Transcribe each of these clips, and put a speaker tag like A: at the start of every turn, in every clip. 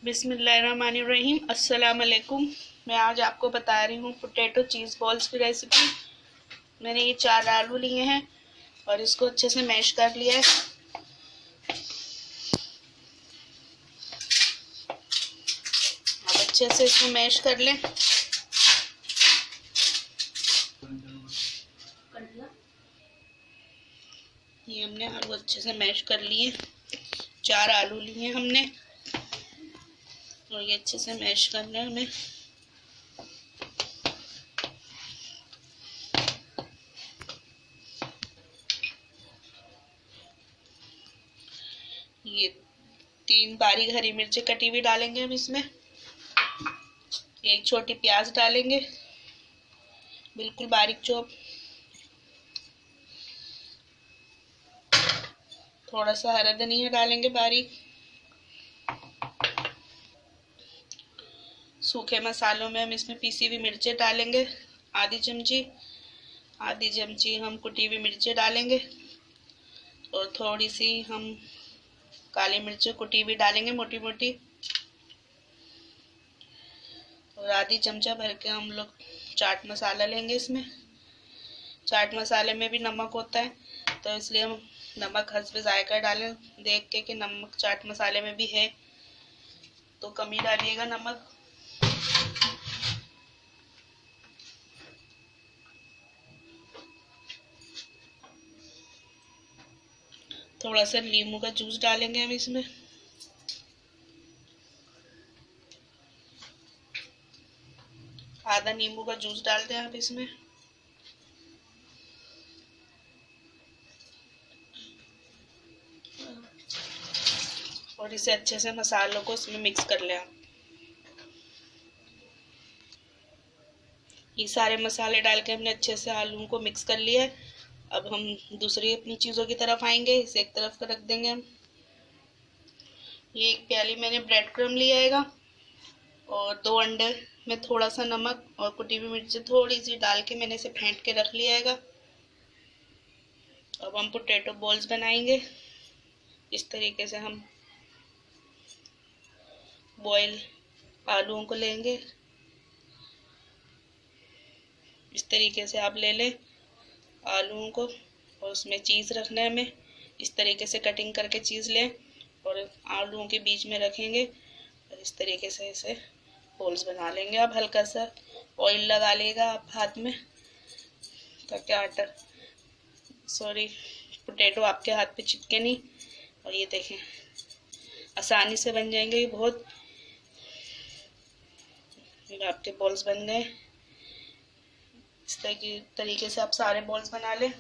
A: बिस्मिल्लाहिर्रहमानिर्रहीम। अस्सलाम वालेकुम। मैं आज आपको बता रही हूँ पोटैटो चीज़ बॉल्स की रेसिपी। मैंने ये 4 आलू लिए हैं और इसको अच्छे से मैश कर लिया है। अब अच्छे से इसको मैश कर लें। ये हमने आलू अच्छे से मैश कर लिए। 4 आलू लिए हमने और ये अच्छे से मैश करना है हमें। ये 3 बारीक हरी मिर्चें कटी हुई डालेंगे हम इसमें। एक छोटी प्याज डालेंगे, बिल्कुल बारीक चॉप। थोड़ा सा हरा धनिया डालेंगे बारीक। सूखे मसालों में हम इसमें पीसी हुई मिर्चें डालेंगे, आधी चमची हम कुटी हुई मिर्चें डालेंगे और थोड़ी सी हम काली मिर्चें कुटी हुई डालेंगे मोटी मोटी। और आधी चमचा भर के हम लोग चाट मसाला लेंगे। इसमें चाट मसाले में भी नमक होता है, तो इसलिए हम नमक हस्बे जायका डालें, देख के कि नमक चाट मसाले में भी है तो कम ही डालिएगा नमक। थोड़ा सा नींबू का जूस डालेंगे हम इसमें। आधा नींबू का जूस डाल दें आप इसमें। और इसे अच्छे से मसालों को इसमें मिक्स कर लें आप। ये सारे मसाले डाल के हमने अच्छे से आलू को मिक्स कर लिया है। अब हम दूसरी अपनी चीज़ों की तरफ आएंगे। इसे एक तरफ रख देंगे हम। ये एक प्याली मैंने ब्रेड क्रम्ब लिया है और 2 अंडे में थोड़ा सा नमक और कुटी हुई मिर्ची थोड़ी सी डाल के मैंने इसे फेंट के रख लिया है। अब हम पोटैटो बॉल्स बनाएंगे। इस तरीके से हम बॉयल आलूओं को लेंगे। इस तरीके से आप ले लें आलूओं को और उसमें चीज़ रखना है हमें। इस तरीके से कटिंग करके चीज़ लें और आलूओं के बीच में रखेंगे और इस तरीके से इसे बॉल्स बना लेंगे। आप हल्का सा ऑयल लगा लेगा आप हाथ में, ताकि पोटैटो आपके हाथ पे चिपके नहीं। और ये देखें आसानी से बन जाएंगे ये बहुत। आपके बॉल्स बन गए। इस तरीके से आप सारे बॉल्स बना लें।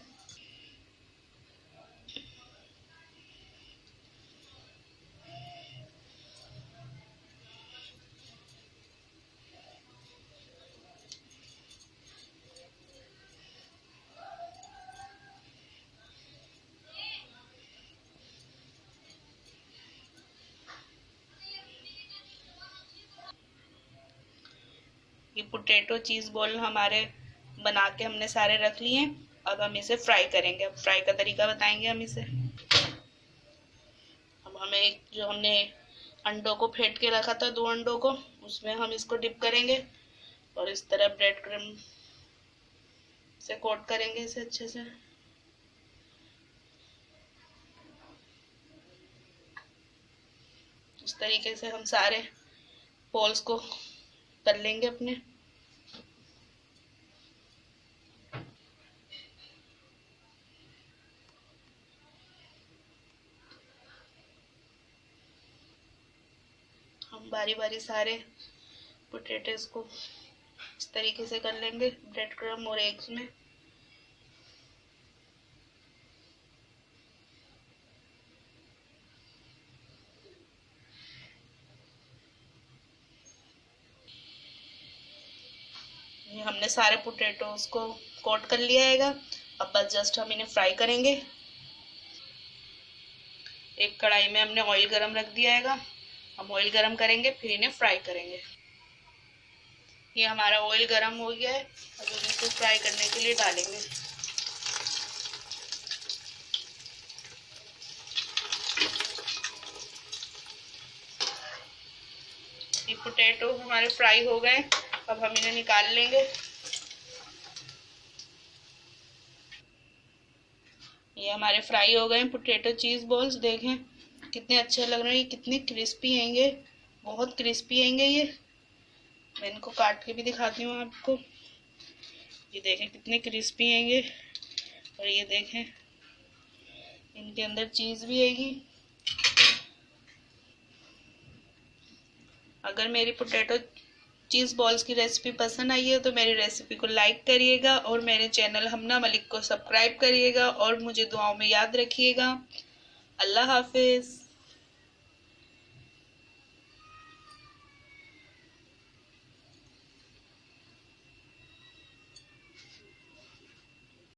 A: ये पोटैटो चीज़ बॉल हमारे बना के हमने सारे रख लिए हैं। अब हम इसे फ्राई करेंगे। अब फ्राई का तरीका बताएंगे हम इसे। अब हमें जो हमने अंडों को फेंट के रखा था 2 अंडों को, उसमें हम इसको डिप करेंगे और इस तरह ब्रेड क्रम्ब से कोट करेंगे इसे अच्छे से। इस तरीके से हम सारे बॉल्स को कर लेंगे अपने। हम बारी बारी सारे पोटैटोस को इस तरीके से कर लेंगे ब्रेड क्रम्ब और एग्स में। ये हमने सारे पोटैटोस को कोट कर लिया है। अब बस जस्ट हम इन्हें फ्राई करेंगे। एक कढ़ाई में हमने ऑयल गरम रख दिया है। हम ऑयल गरम करेंगे फिर इन्हें फ्राई करेंगे। ये हमारा ऑयल गरम हो गया है। अब हम इसको फ्राई करने के लिए डालेंगे। पोटैटो हमारे फ्राई हो गए, अब हम इन्हें निकाल लेंगे। ये हमारे फ्राई हो गए पोटैटो चीज़ बॉल्स, देखें कितने अच्छे लग रहे हैं, कितने क्रिस्पी हैंगे, बहुत क्रिस्पी हैंगे ये। मैं इनको काट के भी दिखाती हूँ आपको। ये देखें कितने क्रिस्पी हैंगे, और ये देखें इनके अंदर चीज़ भी हैगी। अगर मेरी पोटैटो चीज़ बॉल्स की रेसिपी पसंद आई है तो मेरी रेसिपी को लाइक करिएगा और मेरे चैनल हमना मलिक को सब्सक्राइब करिएगा और मुझे दुआओं में याद रखिएगा। अल्लाह हाफिज़।